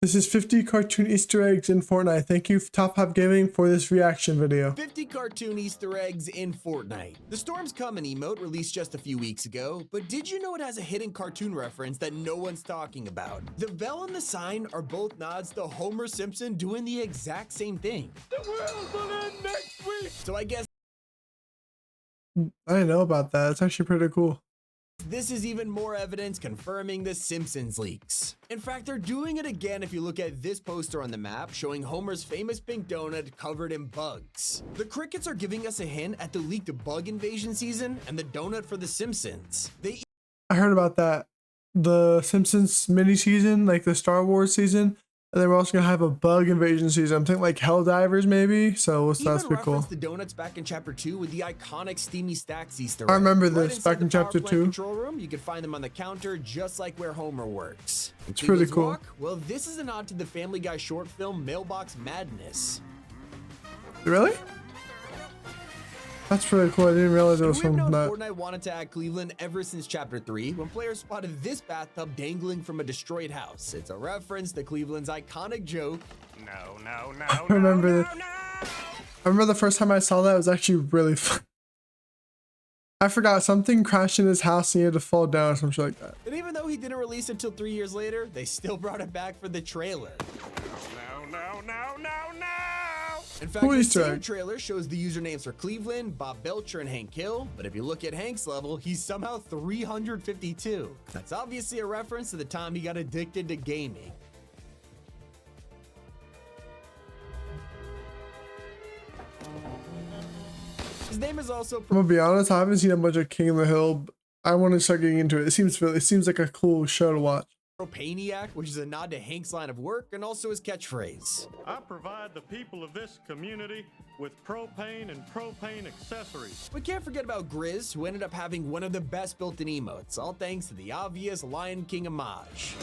This is 50 cartoon Easter eggs in Fortnite. Thank you, Top Hop Gaming, for this reaction video. 50 cartoon Easter eggs in Fortnite. The Storm's Coming emote released just a few weeks ago, but did you know it has a hidden cartoon reference that no one's talking about? The bell and the sign are both nods to Homer Simpson doing the exact same thing. The world will end next week! So I guess I didn't know about that. It's actually pretty cool. this is even more evidence confirming the Simpsons leaks. In fact, they're doing it again if you look at this poster on the map showing Homer's famous pink donut covered in bugs. The crickets are giving us a hint at the leaked bug invasion season and the donut for the Simpsons. I heard about that. The Simpsons mini season, like the Star Wars season. And then we're also gonna have a bug invasion season. I'm thinking like Helldivers maybe. So that's pretty cool. The donuts back in chapter 2 with the iconic Steamy Stacks Easter egg. I remember right this back in chapter 2. Control room, you can find them on the counter just like where Homer works. It's pretty cool. Walk? Well, this is a nod to the Family Guy short film Mailbox Madness. Really? That's pretty cool. I didn't realize it was from that. Fortnite wanted to add Cleveland ever since chapter 3 when players spotted this bathtub dangling from a destroyed house. It's a reference to Cleveland's iconic joke. I remember the first time I saw that, it was actually really fun. I forgot something crashed in his house and he had to fall down or something like that. And even though he didn't release until 3 years later, they still brought it back for the trailer. In fact, the same trailer shows the usernames for Cleveland, Bob Belcher, and Hank Hill, but if you look at Hank's level, he's somehow 352. That's obviously a reference to the time he got addicted to gaming. His name is also... I'm gonna be honest, I haven't seen a bunch of King of the Hill. I want to start getting into it. It seems like a cool show to watch. Propaniac, which is a nod to Hank's line of work and also his catchphrase. I provide the people of this community with propane and propane accessories. We can't forget about Grizz, who ended up having one of the best built-in emotes, all thanks to the obvious Lion King homage.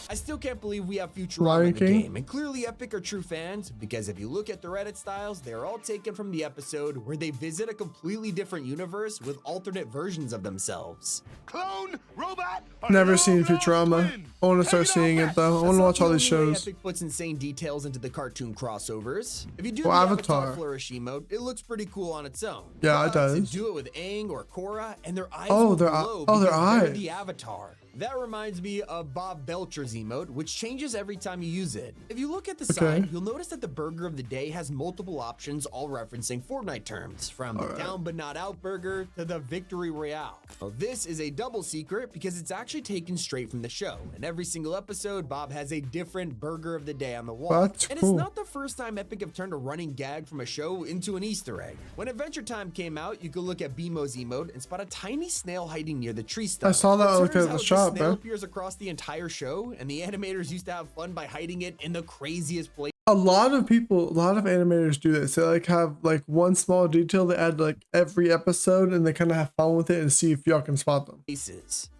I still can't believe we have Futurama in the game, and clearly Epic are true fans, because if you look at the Reddit styles, they're all taken from the episode where they visit a completely different universe with alternate versions of themselves. Clone, robot, never seen Futurama. I want to start seeing it though. I want to watch all these shows. Epic puts insane details into the cartoon crossovers. If you do the Avatar Flourish emote, it looks pretty cool on its own. Yeah, it does. Do it with Aang or Korra, and their eyes will glow because they're the Avatar. That reminds me of Bob Belcher's emote, which changes every time you use it. If you look at the side, you'll notice that the burger of the day has multiple options, all referencing Fortnite terms, from the down but not out burger to the victory royale. Well, this is a double secret because it's actually taken straight from the show. In every single episode, Bob has a different burger of the day on the wall. That's and cool. It's not the first time Epic have turned a running gag from a show into an Easter egg. When Adventure Time came out, you could look at BMO's emote and spot a tiny snail hiding near the tree stump. I saw that look at the shop, snail appears across the entire show, and the animators used to have fun by hiding it in the craziest place. A lot of animators do this. They like have like one small detail they add like every episode, and they kind of have fun with it and see if y'all can spot them.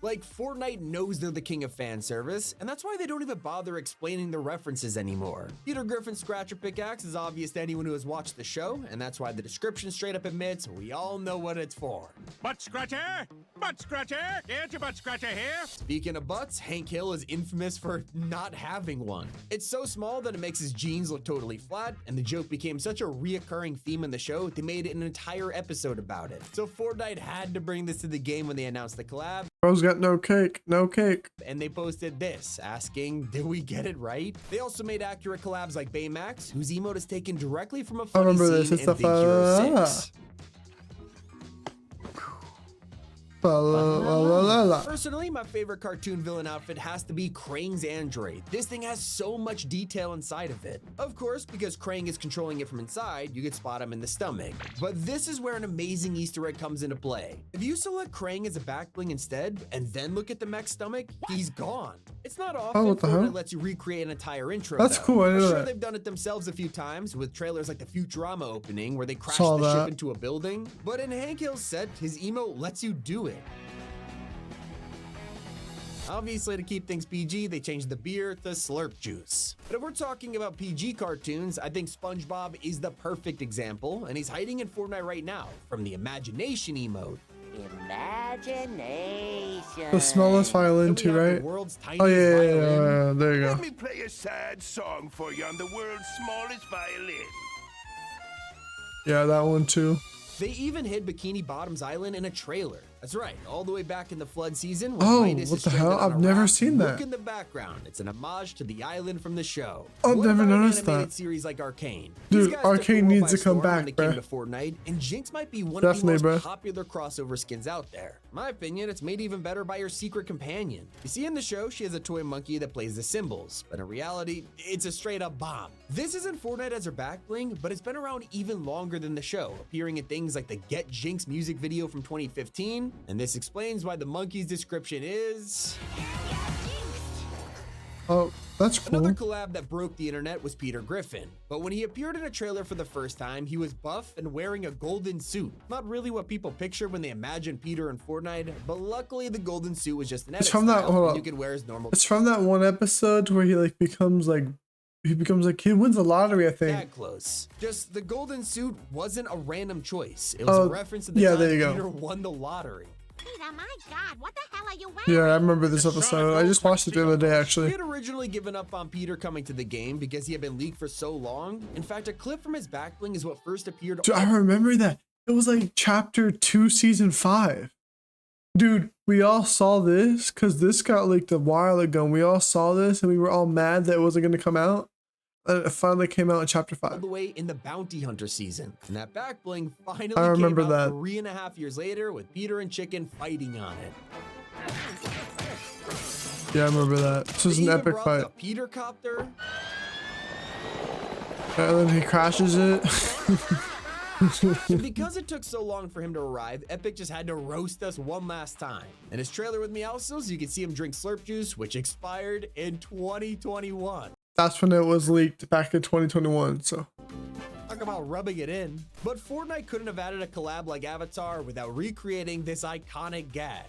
Like Fortnite knows they're the king of fan service, and that's why they don't even bother explaining the references anymore. Peter Griffin's Scratcher Pickaxe is obvious to anyone who has watched the show, and that's why the description straight up admits we all know what it's for. Butt scratcher, get your butt scratcher here. Speaking of butts, Hank Hill is infamous for not having one. It's so small that it makes his jeans look totally flat, and the joke became such a reoccurring theme in the show, they made an entire episode about it. So Fortnite had to bring this to the game when they announced the collab. Bro's got no cake, no cake. And they posted this, asking, did we get it right? They also made accurate collabs like Baymax, whose emote is taken directly from a funny scene in Big Hero 6. Personally, my favorite cartoon villain outfit has to be Krang's android. This thing has so much detail inside of it. Of course, because Krang is controlling it from inside, you could spot him in the stomach. But this is where an amazing Easter egg comes into play. If you select Krang as a back bling instead, and then look at the mech's stomach, he's gone. It's not often Fortnite lets you recreate an entire intro. That's cool. I know that. They've done it themselves a few times with trailers like the Futurama opening where they crash the ship into a building. But in Hank Hill's set, his emote lets you do it. Obviously, to keep things PG, they changed the beer to Slurp Juice. But if we're talking about PG cartoons, I think SpongeBob is the perfect example, and he's hiding in Fortnite right now, from the imagination emote. imagination. The smallest violin too, right? Oh yeah, there you go. Let me play a sad song for you on the world's smallest violin. Yeah, that one too. They even hid Bikini Bottom's island in a trailer. That's right, all the way back in the flood season. Oh, what the hell? I've never seen that. Look in the background. It's an homage to the island from the show. I've never noticed an animated that. Series like Arcane. Dude, Arcane needs to come back, bro. bro. Fortnite, and Jinx might be one of the most Bro. popular crossover skins out there. In my opinion, it's made even better by her secret companion. You see, in the show, she has a toy monkey that plays the cymbals, but in reality, it's a straight up bomb. This isn't Fortnite as her back bling, but it's been around even longer than the show, appearing in things like the Get Jinx music video from 2015, and this explains why the monkey's description is... Oh, that's cool. Another collab that broke the internet was Peter Griffin, but when he appeared in a trailer for the first time, he was buff and wearing a golden suit. Not really what people picture when they imagine Peter in Fortnite, but luckily the golden suit was just an edit It's from that. Hold up. you could wear as normal. It's from that one episode where he becomes like he wins the lottery, I think. That close. Just the golden suit wasn't a random choice. It was a reference to the time there you Peter go. won the lottery. Peter, my God, what the hell are you wearing? Yeah, I remember this episode. I just watched it the other day, He actually. had originally given up on Peter coming to the game because he had been leaked for so long. In fact, a clip from his back bling is what first appeared. Dude, I remember that. It was like chapter 2, season 5. Dude, we all saw this because this got leaked a while ago. And we all saw this and we were all mad that it wasn't going to come out. And it finally came out in chapter 5. All the way in the Bounty Hunter season. And that back bling finally I remember came out that. 3.5 years later with Peter and Chicken fighting on it. Yeah, I remember that. This was They an even epic brought fight. the Peter copter. And then he crashes it. And because it took so long for him to arrive, Epic just had to roast us one last time. In his trailer with Meowscles, you can see him drink Slurp Juice, which expired in 2021. That's when it was leaked back in 2021, so. Talk about rubbing it in. But Fortnite couldn't have added a collab like Avatar without recreating this iconic gag.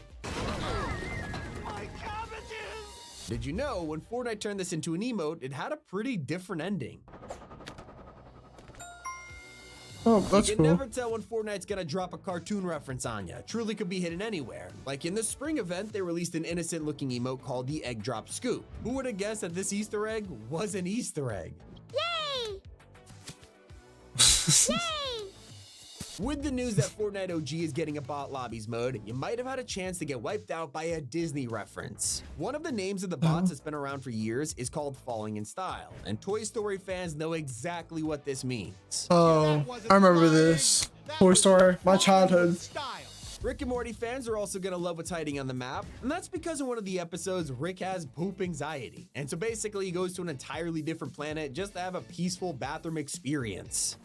My cabbages! Did you know when Fortnite turned this into an emote, it had a pretty different ending? Oh, that's You can cool. never tell when Fortnite's gonna drop a cartoon reference on you. Truly could be hidden anywhere. Like in the spring event, they released an innocent looking emote called the Egg Drop Scoop. Who would have guessed that this Easter egg was an Easter egg? Yay! Yay! With the news that Fortnite OG is getting a bot lobbies mode, you might have had a chance to get wiped out by a Disney reference. One of the names of the bots that's been around for years is called Falling in Style, and Toy Story fans know exactly what this means. Oh, I remember this. Toy Story, my childhood. Rick and Morty fans are also gonna love what's hiding on the map, and that's because in one of the episodes, Rick has poop anxiety. And so basically he goes to an entirely different planet just to have a peaceful bathroom experience.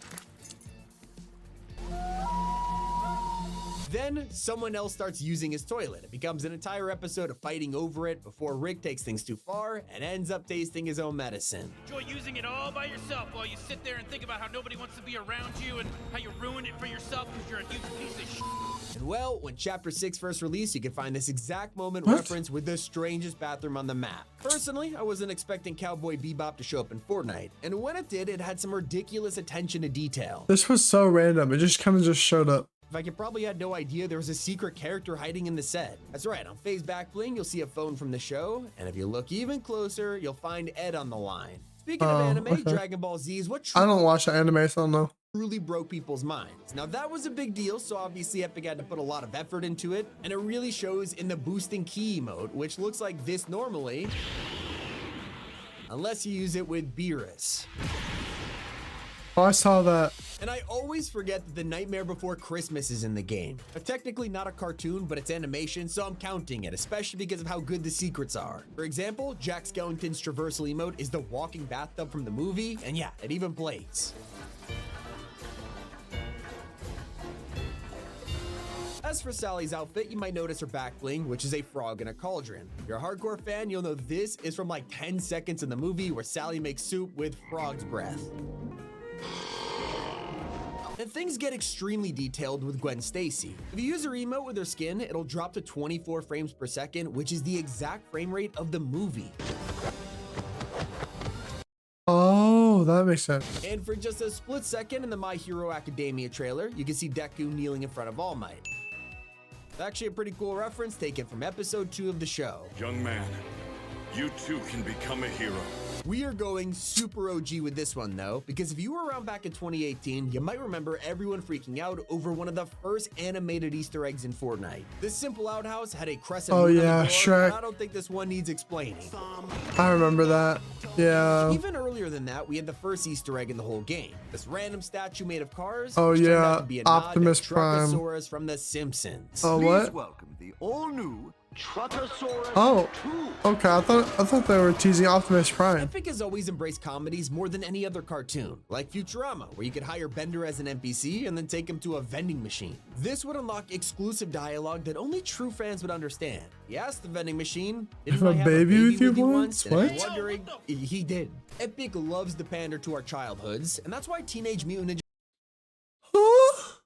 Then someone else starts using his toilet. It becomes an entire episode of fighting over it before Rick takes things too far and ends up tasting his own medicine. Enjoy using it all by yourself while you sit there and think about how nobody wants to be around you and how you ruined it for yourself because you're a huge piece of shit. And well, when Chapter 6 first released, you can find this exact moment What? reference with the strangest bathroom on the map. Personally, I wasn't expecting Cowboy Bebop to show up in Fortnite, and when it did, it had some ridiculous attention to detail. This was so random. It just kind of just showed up. In fact, you probably had no idea there was a secret character hiding in the set. That's right, on Faye's back bling, you'll see a phone from the show, and if you look even closer, you'll find Ed on the line. Speaking of anime, okay. Dragon Ball Z is what I don't watch the anime, so I don't know. truly broke people's minds. Now that was a big deal, so obviously Epic had to put a lot of effort into it, and it really shows in the boosting key emote, which looks like this normally, unless you use it with Beerus. Oh, I saw that. And I always forget that The Nightmare Before Christmas is in the game. Technically not a cartoon, but it's animation, so I'm counting it, especially because of how good the secrets are. For example, Jack Skellington's traversal emote is the walking bathtub from the movie, and yeah, it even plays. As for Sally's outfit, you might notice her back bling, which is a frog in a cauldron. If you're a hardcore fan, you'll know this is from like 10 seconds in the movie where Sally makes soup with frog's breath. And things get extremely detailed with Gwen Stacy. If you use her emote with her skin, it'll drop to 24 frames per second, which is the exact frame rate of the movie. Oh, that makes sense. And for just a split second in the My Hero Academia trailer, you can see Deku kneeling in front of All Might. It's actually a pretty cool reference taken from episode 2 of the show. Young man, you too can become a hero. We are going super OG with this one though, because if you were around back in 2018, you might remember everyone freaking out over one of the first animated Easter eggs in Fortnite. This simple outhouse had a crescent moon on the door, Shrek. and I don't think this one needs explaining. I remember that. Yeah. Even earlier than that, we had the first Easter egg in the whole game. This random statue made of cars. Oh, which turned out yeah. to be a Optimus nod to Prime. Truckosaurus from The Simpsons. Oh, Please what? welcome the all-new Truckosaurus Oh, 2. okay. I thought they were teasing Optimus Prime. Epic has always embraced comedies more than any other cartoon, like Futurama, where you could hire Bender as an NPC and then take him to a vending machine. This would unlock exclusive dialogue that only true fans would understand. He asked the vending machine, Have a baby with you once? And if What? you're wondering, he did. Epic loves to pander to our childhoods, and that's why Teenage Mutant Ninja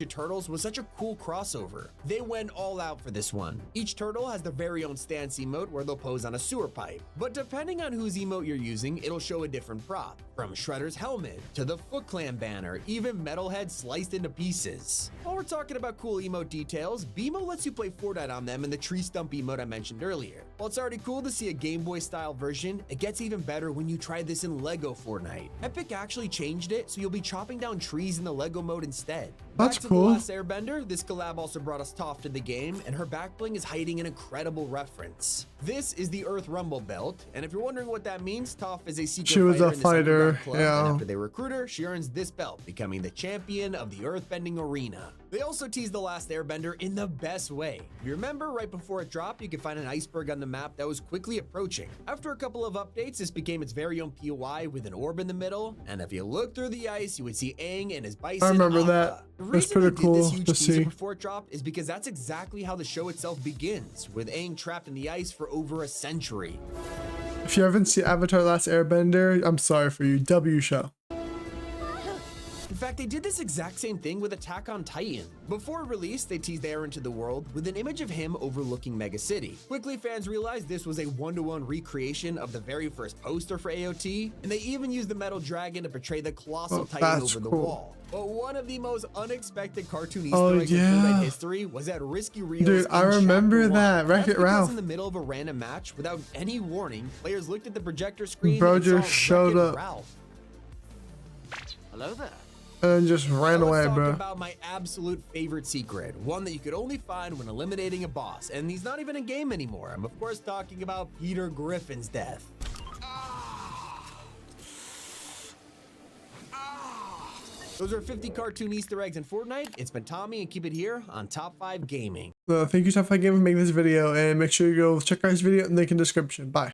Turtles was such a cool crossover. They went all out for this one. Each turtle has their very own stance emote where they'll pose on a sewer pipe. But depending on whose emote you're using, it'll show a different prop. From Shredder's helmet to the Foot Clan banner, even Metalhead sliced into pieces. While we're talking about cool emote details, BMO lets you play Fortnite on them in the tree stump emote I mentioned earlier. While it's already cool to see a Game Boy style version, it gets even better when you try this in Lego Fortnite. Epic actually changed it so you'll be chopping down trees in the Lego mode instead. That's Back to cool. The Last Airbender, this collab also brought us Toph to the game, and her back bling is hiding an incredible reference. This is the Earth Rumble belt, and if you're wondering what that means, Toph is a secret She was a in this fighter, underground club, yeah. and after they recruit her, she earns this belt, becoming the champion of the Earthbending arena. They also teased The Last Airbender in the best way. If you remember, right before it dropped, you could find an iceberg on the map that was quickly approaching. After a couple of updates, this became its very own POI with an orb in the middle, and if you look through the ice, you would see Aang and his bison. I remember Appa. that. The That's reason pretty they did cool this huge to teaser see. before it dropped is because that's exactly how the show itself begins, with Aang trapped in the ice for over a century. If you haven't seen Avatar: Last Airbender, I'm sorry for you. W show. In fact, they did this exact same thing with Attack on Titan. Before release, they teased Eren to the world with an image of him overlooking Mega City. Quickly, fans realized this was a one-to-one recreation of the very first poster for AOT, and they even used the metal dragon to portray the colossal Titan that's over the cool. wall. But one of the most unexpected cartoon Easter Oh, eggs in yeah. Fortnite history was at Risky Reels. Dude, I in remember Chapter 1. that. Wreck-It That's because Ralph. in the middle of a random match, without any warning, players looked at the projector screen Bro and just saw showed Wreck-It up. Ralph. Hello there. And just ran Now away, let's talk bro. about my absolute favorite secret, one that you could only find when eliminating a boss, and he's not even in game anymore. I'm of course talking about Peter Griffin's death. Those are 50 cartoon Easter eggs in Fortnite. It's been Tommy, and keep it here on Top 5 Gaming. Thank you, Top 5 Gaming, for making this video, and make sure you go check out his video in the link in the description. Bye.